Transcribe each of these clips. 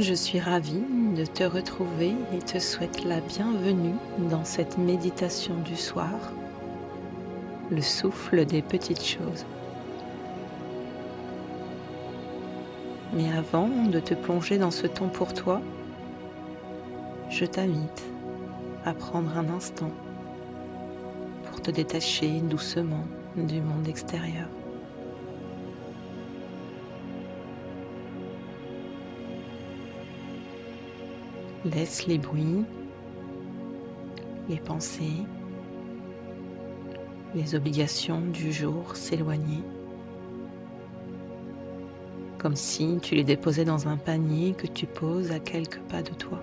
Je suis ravie de te retrouver et te souhaite la bienvenue dans cette méditation du soir, le souffle des petites choses. Mais avant de te plonger dans ce temps pour toi, je t'invite à prendre un instant pour te détacher doucement du monde extérieur. Laisse les bruits, les pensées, les obligations du jour s'éloigner, comme si tu les déposais dans un panier que tu poses à quelques pas de toi.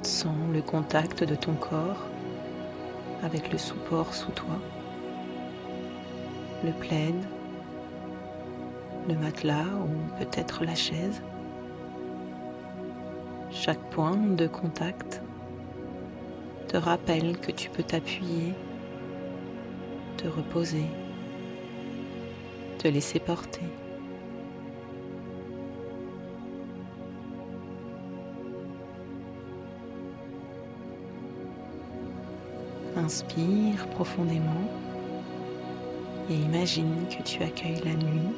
Sens le contact de ton corps avec le support sous toi, le plaid, le matelas ou peut-être la chaise. Chaque point de contact te rappelle que tu peux t'appuyer, te reposer, te laisser porter. Inspire profondément et imagine que tu accueilles la nuit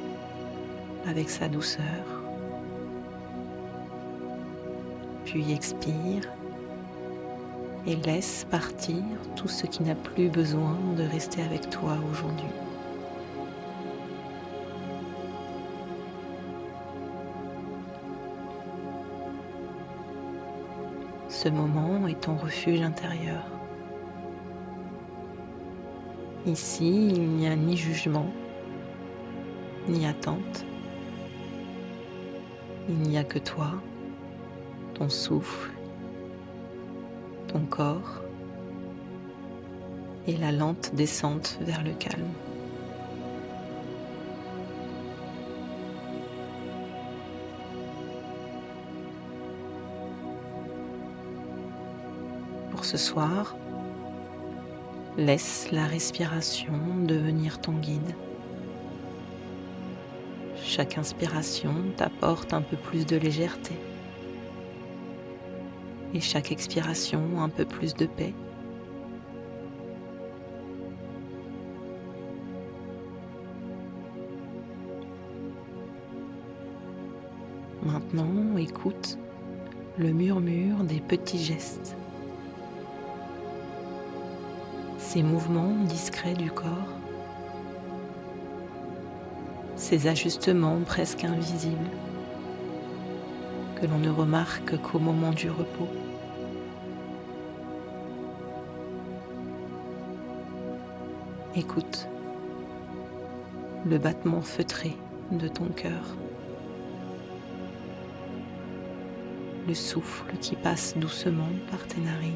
avec sa douceur. Puis expire et laisse partir tout ce qui n'a plus besoin de rester avec toi aujourd'hui. Ce moment est ton refuge intérieur. Ici, il n'y a ni jugement, ni attente. Il n'y a que toi, ton souffle, ton corps et la lente descente vers le calme. Pour ce soir, laisse la respiration devenir ton guide. Chaque inspiration t'apporte un peu plus de légèreté et chaque expiration un peu plus de paix. Maintenant, écoute le murmure des petits gestes, ces mouvements discrets du corps, ces ajustements presque invisibles que l'on ne remarque qu'au moment du repos. Écoute le battement feutré de ton cœur, le souffle qui passe doucement par tes narines,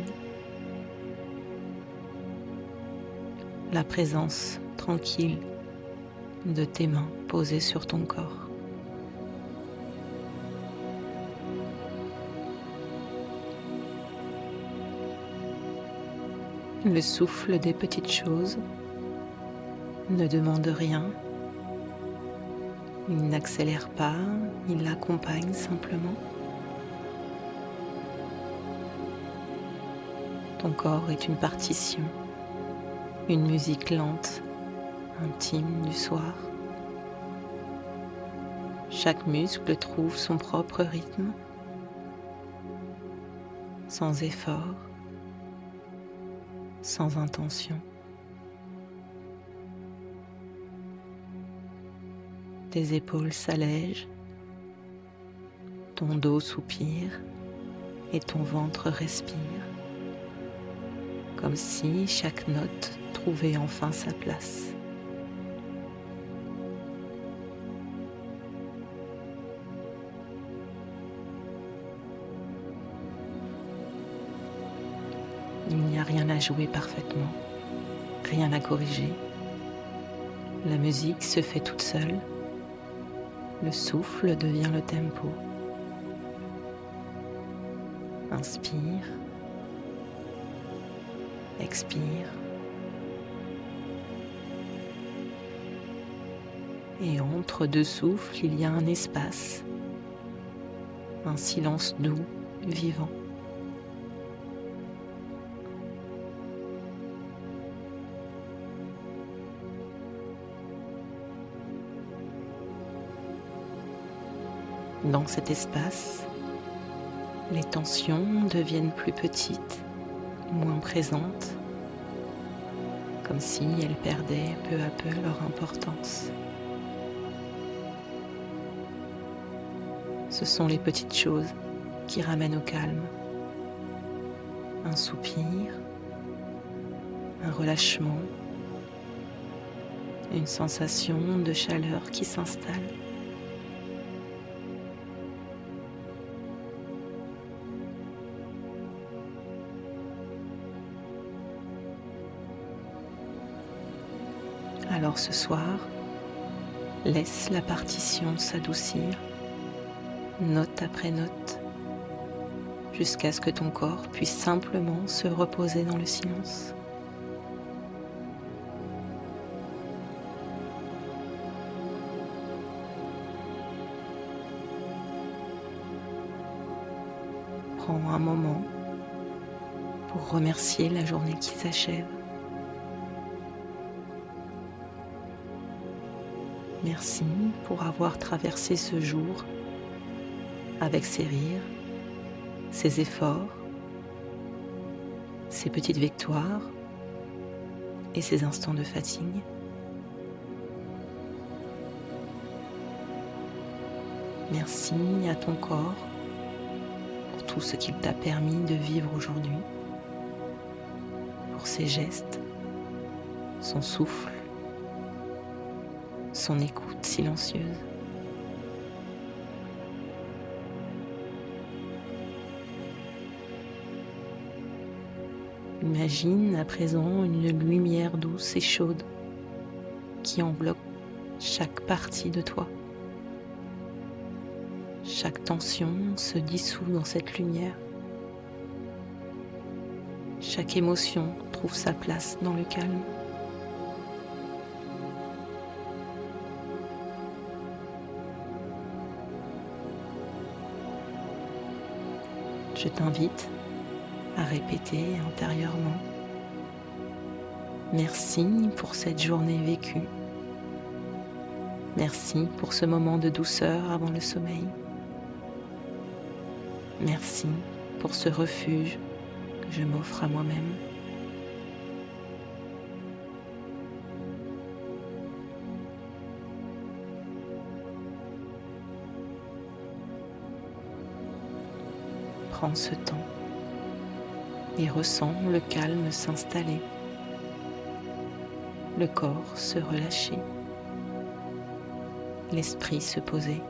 la présence tranquille de tes mains posées sur ton corps. Le souffle des petites choses ne demande rien, il n'accélère pas, il l'accompagne simplement. Ton corps est une partition, une musique lente, intime du soir. Chaque muscle trouve son propre rythme, sans effort, sans intention. Tes épaules s'allègent, ton dos soupire et ton ventre respire, comme si chaque note trouvait enfin sa place. Il n'y a rien à jouer parfaitement, rien à corriger. La musique se fait toute seule. Le souffle devient le tempo. Inspire, expire, Et entre deux souffles, il y a un espace, un silence doux, vivant. Dans cet espace, les tensions deviennent plus petites, moins présentes, comme si elles perdaient peu à peu leur importance. Ce sont les petites choses qui ramènent au calme. Un soupir, un relâchement, une sensation de chaleur qui s'installe. Alors ce soir, laisse la partition s'adoucir, note après note, jusqu'à ce que ton corps puisse simplement se reposer dans le silence. Prends un moment pour remercier la journée qui s'achève. Merci pour avoir traversé ce jour avec ses rires, ses efforts, ses petites victoires et ses instants de fatigue. Merci à ton corps pour tout ce qu'il t'a permis de vivre aujourd'hui, pour ses gestes, son souffle, son écoute silencieuse. Imagine à présent une lumière douce et chaude qui enveloppe chaque partie de toi. Chaque tension se dissout dans cette lumière. Chaque émotion trouve sa place dans le calme. Je t'invite à répéter intérieurement: merci pour cette journée vécue. Merci pour ce moment de douceur avant le sommeil. Merci pour ce refuge que je m'offre à moi-même. Prends ce temps et ressens le calme s'installer, le corps se relâcher, l'esprit se poser.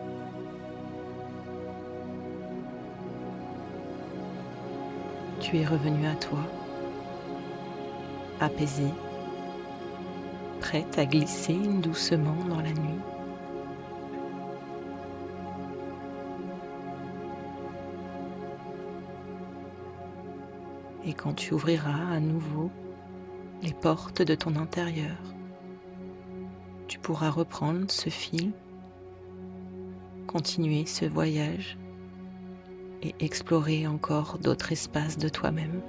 Tu es revenu à toi, apaisé, prête à glisser doucement dans la nuit. Et quand tu ouvriras à nouveau les portes de ton intérieur, tu pourras reprendre ce fil, continuer ce voyage et explorer encore d'autres espaces de toi-même.